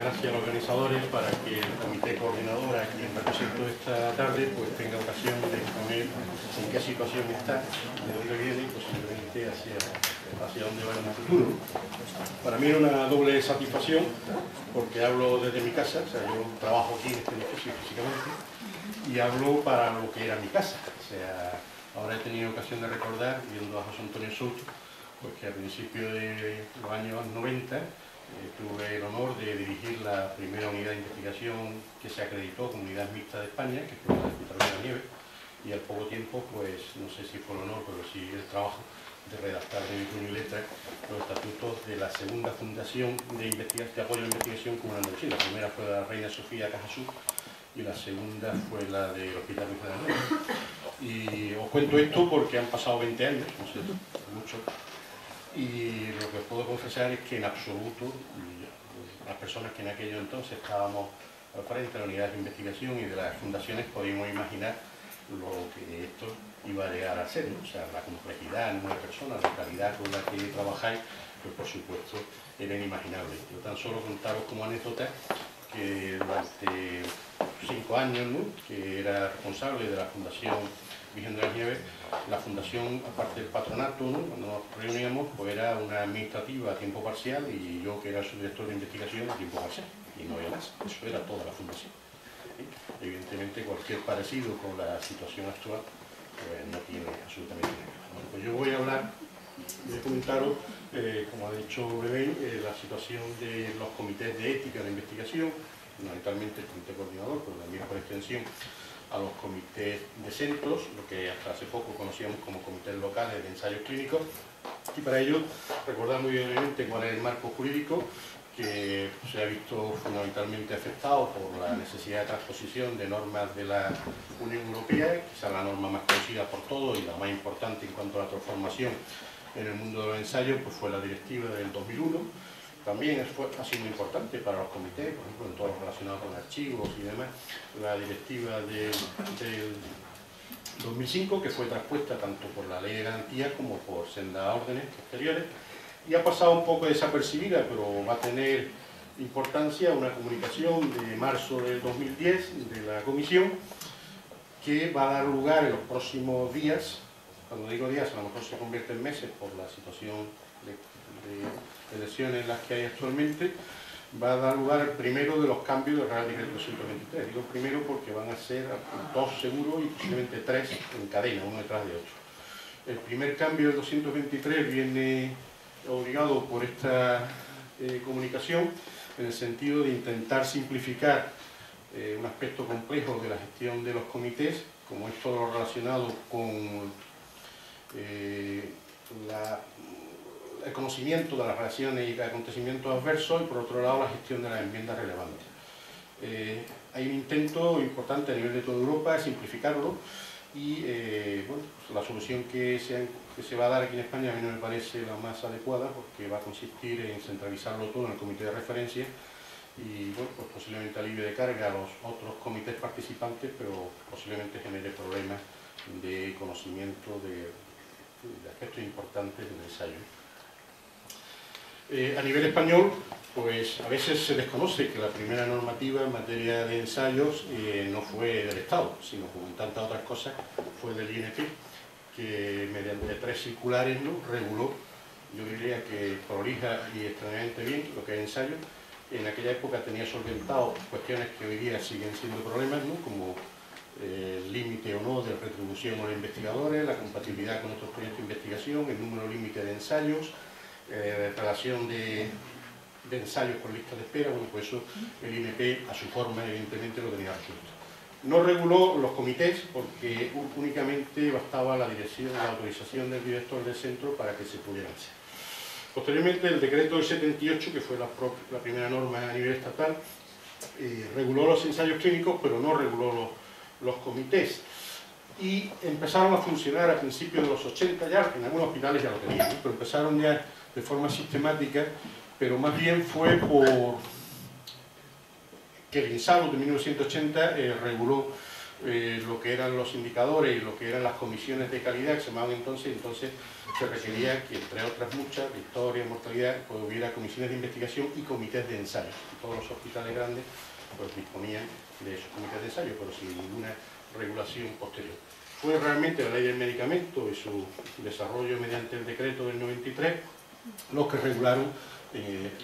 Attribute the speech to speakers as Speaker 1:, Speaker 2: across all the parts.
Speaker 1: Gracias a los organizadores para que el comité coordinador, a quien represento esta tarde, pues tenga ocasión de exponer en qué situación está, de dónde viene y posiblemente hacia dónde va en el futuro. Para mí es una doble satisfacción porque hablo desde mi casa, o sea, yo trabajo aquí en este edificio físicamente y hablo para lo que era mi casa. O sea, ahora he tenido ocasión de recordar, viendo a José Antonio Souto, pues que a principios de los años 90 tuve el honor de dirigir la primera unidad de investigación que se acreditó como unidad mixta de España, que fue la Hospital de la Nieve, y al poco tiempo, pues no sé si fue el honor, pero sí el trabajo de redactar de mi puño y letra los estatutos de la segunda fundación de apoyo a la investigación como en Andalucía. La primera fue la Reina Sofía Cajasú y la segunda fue la del Hospital de la Nieve. Y os cuento esto porque han pasado 20 años, no sé, mucho. Y lo que os puedo confesar es que en absoluto las personas que en aquello entonces estábamos al frente de la unidad de investigación y de las fundaciones podíamos imaginar lo que esto iba a llegar a ser, ¿no? O sea, la complejidad, el número de personas, la calidad con la que trabajáis, pues por supuesto era inimaginable. Yo tan solo contaros como anécdota que durante 5 años, ¿no?, que era responsable de la Fundación Virgen de las Nieves, la fundación, aparte del patronato, ¿no?, cuando nos reuníamos, pues era una administrativa a tiempo parcial y yo, que era su director de investigación, a tiempo parcial, y no había más. Eso era toda la fundación. Evidentemente, cualquier parecido con la situación actual pues no tiene absolutamente nada. Bueno, pues yo voy a comentaros, como ha dicho Bebé, la situación de los comités de ética de investigación, fundamentalmente el comité coordinador, pero también por extensión a los comités de centros, lo que hasta hace poco conocíamos como comités locales de ensayos clínicos, y para ello recordar muy brevemente cuál es el marco jurídico que se ha visto fundamentalmente afectado por la necesidad de transposición de normas de la Unión Europea, quizá la norma más conocida por todos y la más importante en cuanto a la transformación en el mundo de los ensayos, pues fue la directiva del 2001. También ha sido muy importante para los comités, por ejemplo, en todo lo relacionado con archivos y demás, la directiva del 2005, que fue traspuesta tanto por la Ley de Garantía como por sendas órdenes posteriores, y ha pasado un poco desapercibida, pero va a tener importancia una comunicación de marzo del 2010 de la Comisión, que va a dar lugar en los próximos días. Cuando digo días, a lo mejor se convierte en meses por la situación de elecciones en las que hay actualmente. Va a dar lugar el primero de los cambios del Real Decreto 123. Digo primero porque van a ser 2 seguros y posiblemente 3 en cadena, uno detrás de otro. El primer cambio del 223 viene obligado por esta comunicación en el sentido de intentar simplificar un aspecto complejo de la gestión de los comités, como es todo lo relacionado con el conocimiento de las reacciones y acontecimientos adversos, y por otro lado la gestión de las enmiendas relevantes. Hay un intento importante a nivel de toda Europa de simplificarlo y bueno, pues la solución que se va a dar aquí en España a mí no me parece la más adecuada, porque va a consistir en centralizarlo todo en el comité de referencia y bueno, pues posiblemente alivio de carga a los otros comités participantes, pero posiblemente genere problemas de conocimiento de aspectos importantes del ensayo. A nivel español, pues a veces se desconoce que la primera normativa en materia de ensayos no fue del Estado, sino como en tantas otras cosas fue del INP, que mediante 3 circulares, ¿no?, reguló, yo diría que prolija y extraordinariamente bien lo que es ensayo. En aquella época tenía solventado cuestiones que hoy día siguen siendo problemas, ¿no?, como el límite o no de retribución a los investigadores, la compatibilidad con otros proyectos de investigación, el número límite de ensayos, relación de ensayos con listas de espera. Bueno, pues eso el INP a su forma evidentemente lo tenía resuelto. No reguló los comités porque únicamente bastaba la autorización del director del centro para que se pudieran hacer. Posteriormente el decreto del 78, que fue la primera norma a nivel estatal, reguló los ensayos clínicos, pero no reguló los comités. Y empezaron a funcionar a principios de los 80 ya, en algunos hospitales ya lo tenían, ¿no?, pero empezaron ya de forma sistemática, pero más bien fue por que el INSABU de 1980 reguló lo que eran los indicadores y lo que eran las comisiones de calidad que se llamaban entonces se requería que, entre otras muchas, victoria, mortalidad, pues hubiera comisiones de investigación y comités de ensayo. Todos los hospitales grandes pues disponían de esos comités de ensayo, pero sin ninguna regulación posterior. Fue realmente la ley del medicamento y su desarrollo mediante el decreto del 93 los que regularon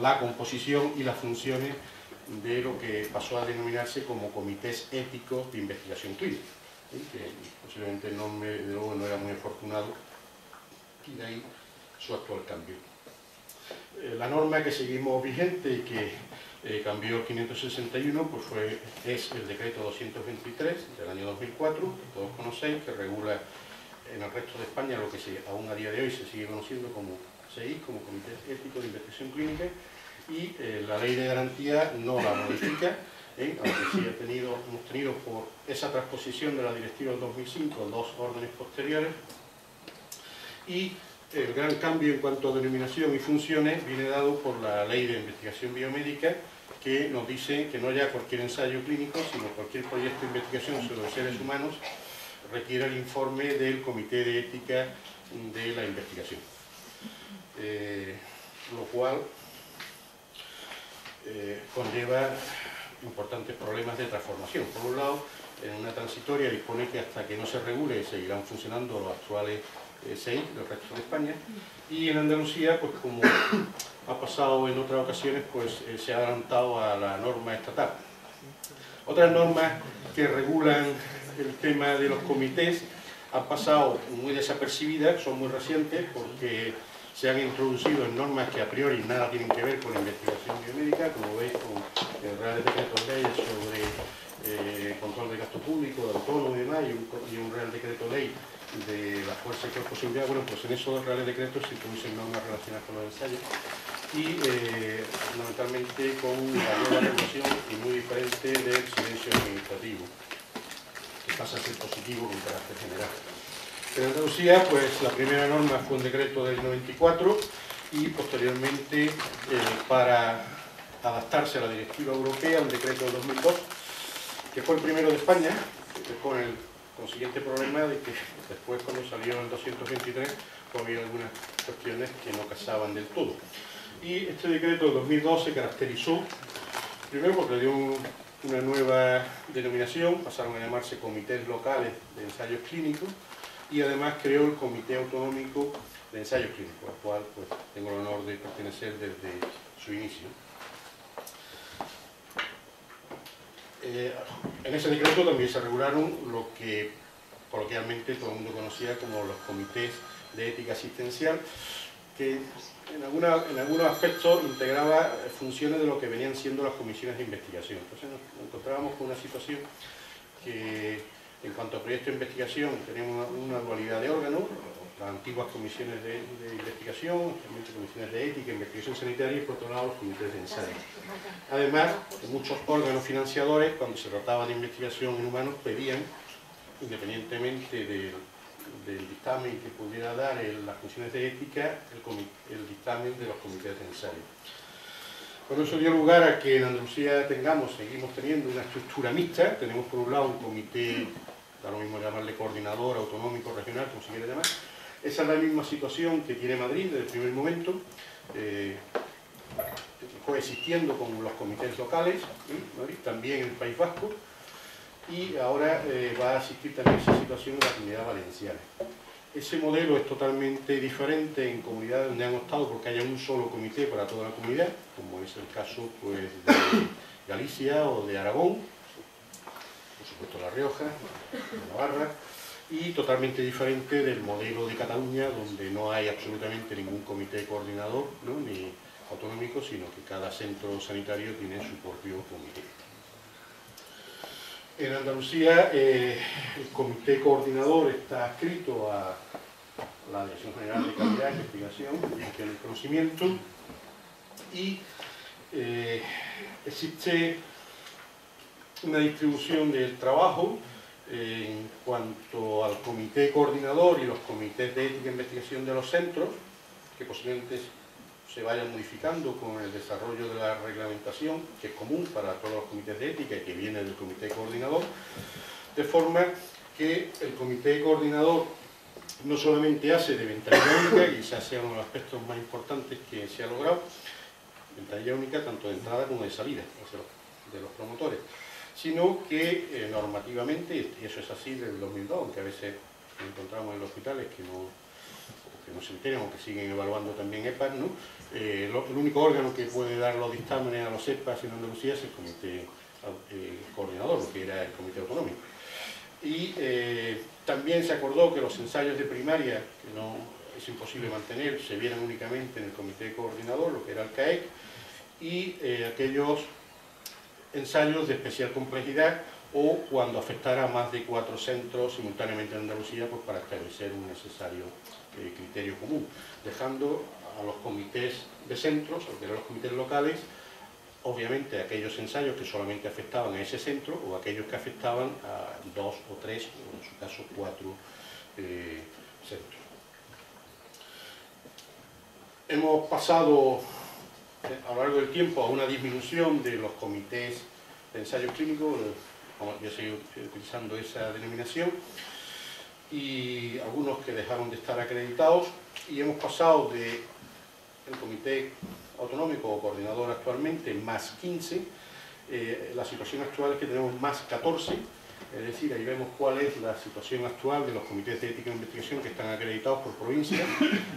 Speaker 1: la composición y las funciones de lo que pasó a denominarse como comités éticos de investigación clínica, que posiblemente el nombre de luego no era muy afortunado, y de ahí su actual cambio. La norma que seguimos vigente y que cambió el 561 pues es el decreto 223 del año 2004, que todos conocéis, que regula en el resto de España lo que aún a día de hoy se sigue conociendo como CEI, como Comité Ético de Investigación Clínica, y la ley de garantía no la modifica, aunque sí hemos tenido por esa transposición de la directiva del 2005 dos órdenes posteriores, y el gran cambio en cuanto a denominación y funciones viene dado por la ley de investigación biomédica, que nos dice que no ya cualquier ensayo clínico, sino cualquier proyecto de investigación sobre seres humanos requiere el informe del Comité de Ética de la Investigación. Lo cual conlleva importantes problemas de transformación. Por un lado, en una transitoria dispone que hasta que no se regule seguirán funcionando los actuales SEI del resto de España, y en Andalucía, pues como ha pasado en otras ocasiones, pues se ha adelantado a la norma estatal. Otras normas que regulan el tema de los comités han pasado muy desapercibidas, son muy recientes porque se han introducido en normas que a priori nada tienen que ver con la investigación biomédica, como veis con el Real Decreto de Ley sobre control de gasto público, de autónomo y demás, y un Real Decreto de Ley de la Fuerza y Cuerpo de Seguridad. Bueno, pues en esos dos Reales Decretos se introducen normas relacionadas con los ensayos y fundamentalmente con la nueva regulación y muy diferente del silencio administrativo, que pasa a ser positivo con carácter general. En Andalucía, pues la primera norma fue un decreto del 94 y posteriormente, para adaptarse a la directiva europea, un decreto del 2002, que fue el primero de España, con el consiguiente problema de que después, cuando salió el 223, pues había algunas cuestiones que no casaban del todo. Y este decreto del 2002 se caracterizó, primero porque le dio una nueva denominación, pasaron a llamarse comités locales de ensayos clínicos, y además creó el Comité Autonómico de Ensayos Clínicos, al cual pues, tengo el honor de pertenecer desde su inicio. En ese decreto también se regularon lo que coloquialmente todo el mundo conocía como los comités de ética asistencial, que en algunos aspectos integraba funciones de lo que venían siendo las comisiones de investigación. Entonces nos encontrábamos con una situación que, en cuanto a proyectos de investigación, tenemos una dualidad de órganos, las antiguas comisiones de investigación, comisiones de ética, investigación sanitaria, y por otro lado los comités de ensayo. Además, muchos órganos financiadores, cuando se trataba de investigación en humanos, pedían, independientemente del dictamen que pudiera dar las comisiones de ética, el dictamen de los comités de ensayo. Bueno, eso dio lugar a que en Andalucía seguimos teniendo una estructura mixta. Tenemos por un lado un comité, da lo mismo llamarle coordinador, autonómico, regional, como se quiere llamar. Esa es la misma situación que tiene Madrid desde el primer momento, coexistiendo con los comités locales, Madrid, también en el País Vasco, y ahora va a existir también esa situación en la Comunidad Valenciana. Ese modelo es totalmente diferente en comunidades donde han optado porque haya un solo comité para toda la comunidad, como es el caso pues, de Galicia o de Aragón, por supuesto La Rioja, Navarra, y totalmente diferente del modelo de Cataluña, donde no hay absolutamente ningún comité coordinador, ¿no? Ni autonómico, sino que cada centro sanitario tiene su propio comité. En Andalucía, el comité coordinador está adscrito a la Dirección General de Calidad, Investigación y Gestión del Conocimiento, y existe una distribución del trabajo en cuanto al comité coordinador y los comités de ética e investigación de los centros, que posiblemente se vayan modificando con el desarrollo de la reglamentación, que es común para todos los comités de ética y que viene del comité coordinador. De forma que el comité coordinador no solamente hace de ventanilla única, que quizás sea uno de los aspectos más importantes que se ha logrado, ventanilla única tanto de entrada como de salida de los promotores, sino que normativamente, y eso es así desde el 2002, aunque a veces encontramos en los hospitales que no se enteran o que siguen evaluando también EPAs, ¿no? El único órgano que puede dar los dictámenes a los EPAs en Andalucía es el comité coordinador, lo que era el comité autonómico. Y también se acordó que los ensayos de primaria, que no es imposible mantener, se vieran únicamente en el comité coordinador, lo que era el CAEC, y aquellos ensayos de especial complejidad o cuando afectara a más de 4 centros simultáneamente en Andalucía, pues para establecer un necesario criterio común, dejando a los comités de centros, o que eran los comités locales, obviamente aquellos ensayos que solamente afectaban a ese centro o aquellos que afectaban a 2 o 3, o en su caso 4 centros. Hemos pasado a lo largo del tiempo a una disminución de los comités de ensayos clínicos, yo sigo utilizando esa denominación, y algunos que dejaron de estar acreditados, y hemos pasado de el comité autonómico o coordinador actualmente más 15, la situación actual es que tenemos más 14, es decir, ahí vemos cuál es la situación actual de los comités de ética e investigación que están acreditados por provincia.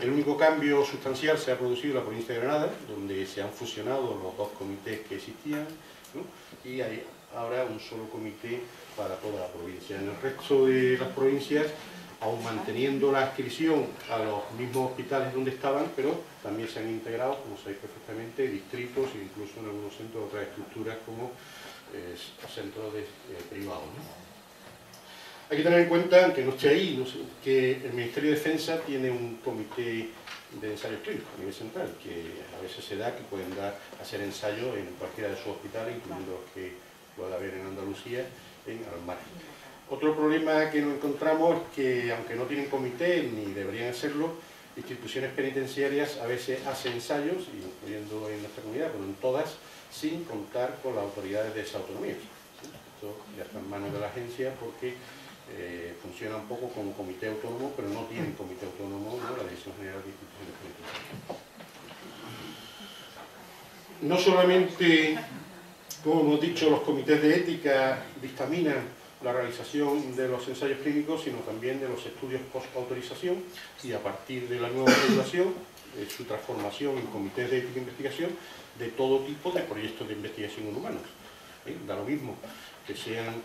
Speaker 1: El único cambio sustancial se ha producido en la provincia de Granada, donde se han fusionado los dos comités que existían, ¿no? Y hay ahora un solo comité para toda la provincia. En el resto de las provincias, aún manteniendo la adscripción a los mismos hospitales donde estaban, pero también se han integrado, como sabéis perfectamente, distritos e incluso en algunos centros otras estructuras como centros privados, ¿no? Hay que tener en cuenta, aunque no esté ahí, que el Ministerio de Defensa tiene un comité de ensayos clínicos a nivel central, que a veces se da, que pueden hacer ensayos en cualquiera de sus hospitales, incluyendo los que pueda haber en Andalucía, en Almar. Otro problema que nos encontramos es que, aunque no tienen comité, ni deberían hacerlo, instituciones penitenciarias a veces hacen ensayos, incluyendo en nuestra comunidad, pero en todas, sin contar con las autoridades de esa autonomía. Esto ya está en manos de la agencia porque funciona un poco como comité autónomo, pero no tienen comité autónomo, ¿no? La Dirección General de Instituciones Penitenciarias. No solamente, como hemos dicho, los comités de ética dictaminan la realización de los ensayos clínicos, sino también de los estudios post-autorización, y a partir de la nueva regulación, su transformación en comités de ética e investigación de todo tipo de proyectos de investigación en humanos. Da lo mismo que sean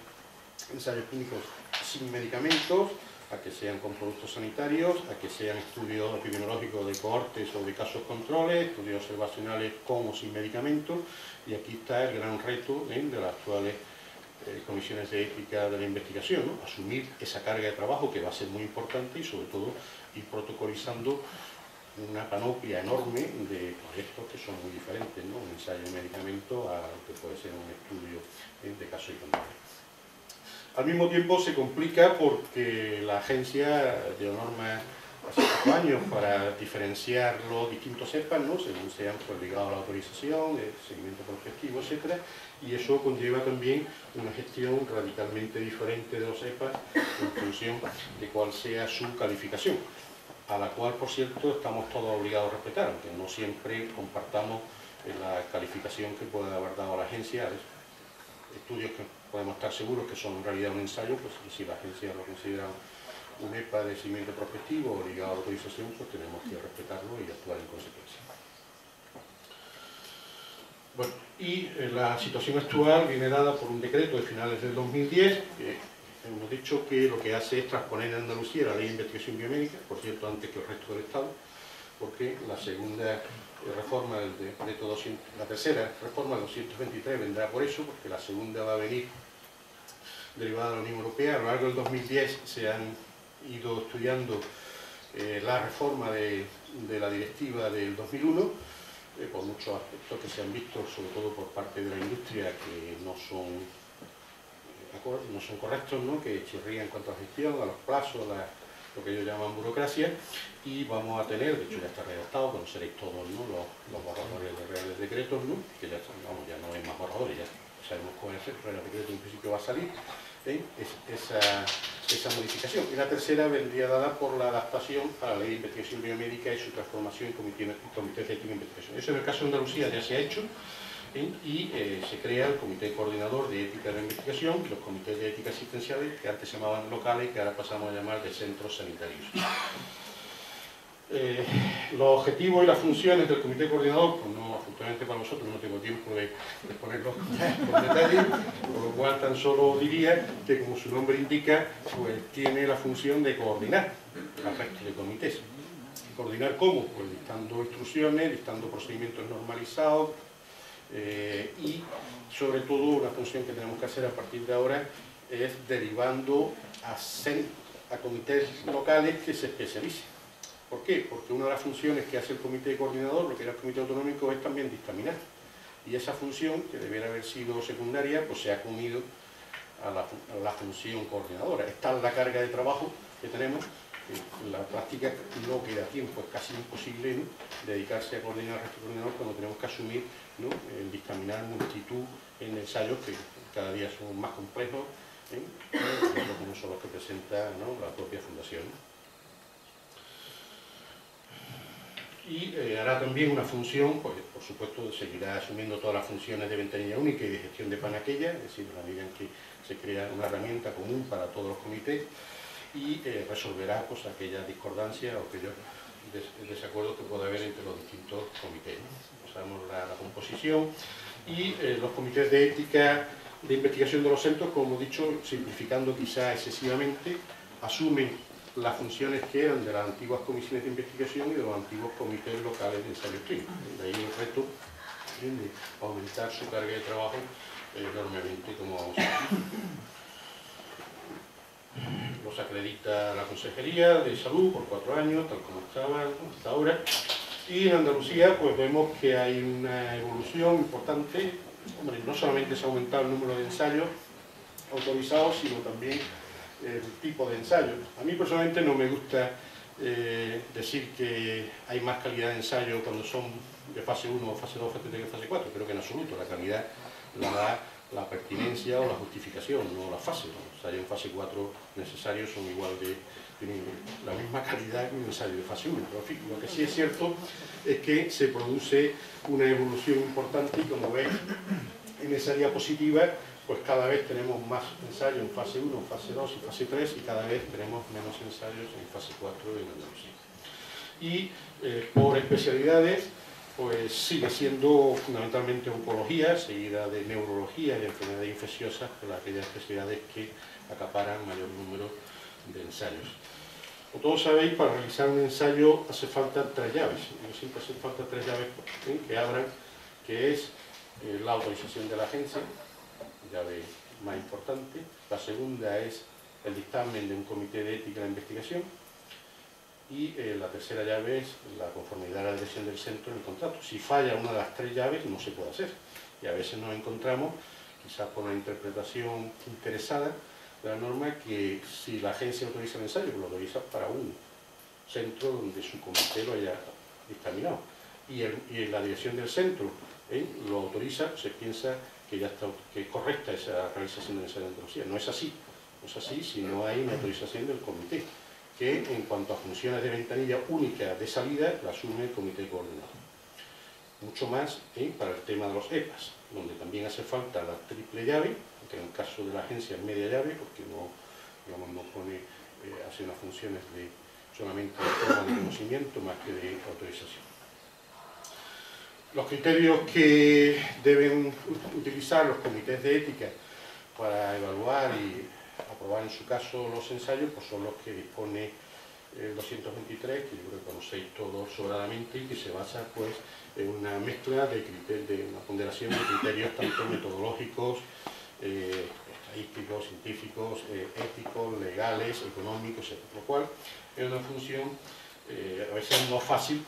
Speaker 1: ensayos clínicos sin medicamentos, a que sean con productos sanitarios, a que sean estudios epidemiológicos de cohortes o de casos controles, estudios observacionales con o sin medicamentos, y aquí está el gran reto de las actuales comisiones de ética de la investigación, ¿no? Asumir esa carga de trabajo que va a ser muy importante y sobre todo ir protocolizando una panoplia enorme de proyectos que son muy diferentes, ¿no? Un ensayo de medicamento a lo que puede ser un estudio de caso y control. Al mismo tiempo se complica porque la agencia dio normas hace 5 años para diferenciar los distintos EPAs, ¿no? Según sean ligados a la autorización, el seguimiento prospectivo, etc. Y eso conlleva también una gestión radicalmente diferente de los EPAs en función de cuál sea su calificación, a la cual, por cierto, estamos todos obligados a respetar, aunque no siempre compartamos la calificación que puede haber dado la agencia. Estudios que podemos estar seguros que son en realidad un ensayo, pues si la agencia lo considera un EPA de seguimiento prospectivo o ligado a la autorización, pues tenemos que respetarlo y actuar en consecuencia. Bueno, y la situación actual viene dada por un decreto de finales del 2010, que hemos dicho que lo que hace es transponer en Andalucía la Ley de Investigación Biomédica, por cierto, antes que el resto del Estado, porque la segunda reforma del decreto 200, la tercera reforma del 223 vendrá por eso, porque la segunda va a venir derivada de la Unión Europea. A lo largo del 2010 se han ido estudiando la reforma de la directiva del 2001, por muchos aspectos que se han visto, sobre todo por parte de la industria, que no son correctos, ¿no? Que chirrían en cuanto a gestión, a los plazos, lo que ellos llaman burocracia, y vamos a tener, de hecho ya está redactado, conoceréis todos, ¿no? los borradores de reales decretos, ¿no? Que ya no es más borradores, ya sabemos cuál es el real decreto, en principio va a salir, esa modificación. Y la tercera vendría dada por la adaptación a la Ley de Investigación Biomédica y su transformación en comités de ética e investigación. Eso en el caso de Andalucía ya se ha hecho, y se crea el Comité Coordinador de Ética de la Investigación y los comités de ética asistenciales, que antes se llamaban locales y que ahora pasamos a llamar de centros sanitarios. Los objetivos y las funciones del Comité Coordinador, pues no, afortunadamente para nosotros no tengo tiempo de exponerlos con detalle, por lo cual tan solo diría que, como su nombre indica, pues tiene la función de coordinar al resto de comités. ¿Coordinar cómo? Pues dictando instrucciones, dictando procedimientos normalizados, y sobre todo una función que tenemos que hacer a partir de ahora es derivando a comités locales que se especialicen. ¿Por qué? Porque una de las funciones que hace el comité coordinador, lo que era el comité autonómico, es también dictaminar. Y esa función, que debiera haber sido secundaria, pues se ha comido a la función coordinadora. Esta es la carga de trabajo que tenemos. En la práctica no queda tiempo, es casi imposible, ¿no?, dedicarse a coordinar al resto coordinador cuando tenemos que asumir, ¿no?, el dictaminar multitud en ensayos que cada día son más complejos, como son los que presenta, ¿no?, la propia fundación. Y hará también una función, pues por supuesto seguirá asumiendo todas las funciones de ventanilla única y de gestión de panaquilla, es decir, en la medida en que se crea una herramienta común para todos los comités, y resolverá pues aquellas discordancias o aquellos desacuerdos que pueda haber entre los distintos comités, ¿no? Sabemos la composición, y los comités de ética de investigación de los centros, como he dicho, simplificando quizá excesivamente, asumen las funciones que eran de las antiguas comisiones de investigación y de los antiguos comités locales de ensayos clínicos. De ahí el reto de aumentar su carga de trabajo enormemente, como vamos a ver. Los acredita la Consejería de Salud por 4 años, tal como estaba hasta ahora. Y en Andalucía pues vemos que hay una evolución importante. Hombre, no solamente se ha aumentado el número de ensayos autorizados, sino también el tipo de ensayo. A mí personalmente no me gusta decir que hay más calidad de ensayo cuando son de fase 1, fase 2, fase 3 que fase 4. Creo que en absoluto la calidad la da la pertinencia o la justificación, no la fase. Los ensayos en fase 4 necesarios son igual tienen la misma calidad que un ensayo de fase 1. Pero en fin, lo que sí es cierto es que se produce una evolución importante y, como veis en esa diapositiva, pues cada vez tenemos más ensayos en fase 1, fase 2 y fase 3, y cada vez tenemos menos ensayos en fase 4 en Andalucía. Y por especialidades, pues sigue siendo fundamentalmente oncología, seguida de neurología y de enfermedades infecciosas, por aquellas especialidades que acaparan mayor número de ensayos. Como todos sabéis, para realizar un ensayo hace falta 3 llaves. Siempre hace falta 3 llaves que abran, que es la autorización de la agencia, llave más importante. La segunda es el dictamen de un comité de ética de investigación, y la tercera llave es la conformidad a la dirección del centro en el contrato. Si falla una de las 3 llaves no se puede hacer, y a veces nos encontramos, quizás por una interpretación interesada de la norma, que si la agencia autoriza el ensayo, lo autoriza para un centro donde su comité lo haya dictaminado, y la dirección del centro lo autoriza, se piensa que ya está, que es correcta esa realización del ensayo de Andalucía. No es así, no es así si no hay una autorización del comité, que en cuanto a funciones de ventanilla única de salida la asume el comité coordinador. Mucho más para el tema de los EPAs, donde también hace falta la triple llave, que en el caso de la agencia es media llave, porque no, digamos, no pone, hace unas funciones de solamente de conocimiento más que de autorización. Los criterios que deben utilizar los comités de ética para evaluar y aprobar en su caso los ensayos, pues son los que dispone el 223, que yo creo que conocéis todos sobradamente, y que se basa pues en una mezcla de criterios, de una ponderación de criterios tanto metodológicos, estadísticos, científicos, éticos, legales, económicos, etc. Lo cual es una función a veces no fácil,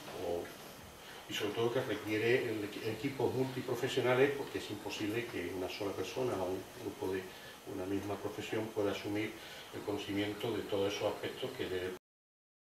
Speaker 1: y sobre todo que requiere equipos multiprofesionales, porque es imposible que una sola persona o un grupo de una misma profesión pueda asumir el conocimiento de todos esos aspectos que debe